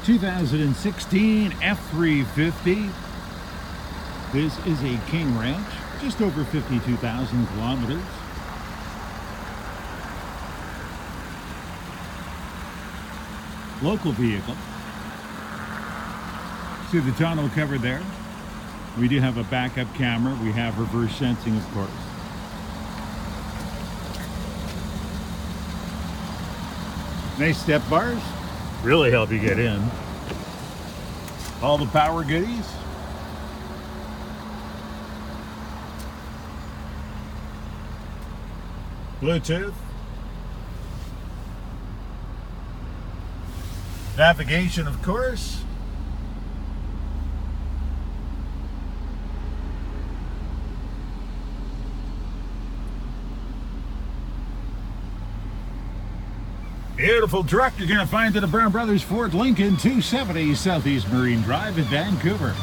2016 F-350. This is a King Ranch, just over 52,000 kilometers. Local vehicle. See the tonneau cover there? We do have a backup camera. We have reverse sensing, of course. Nice step bars. Really help you get in. All the power goodies. Bluetooth. Navigation, of course. Beautiful truck you're going to find at a Brown Brothers Ford Lincoln, 270 Southeast Marine Drive in Vancouver.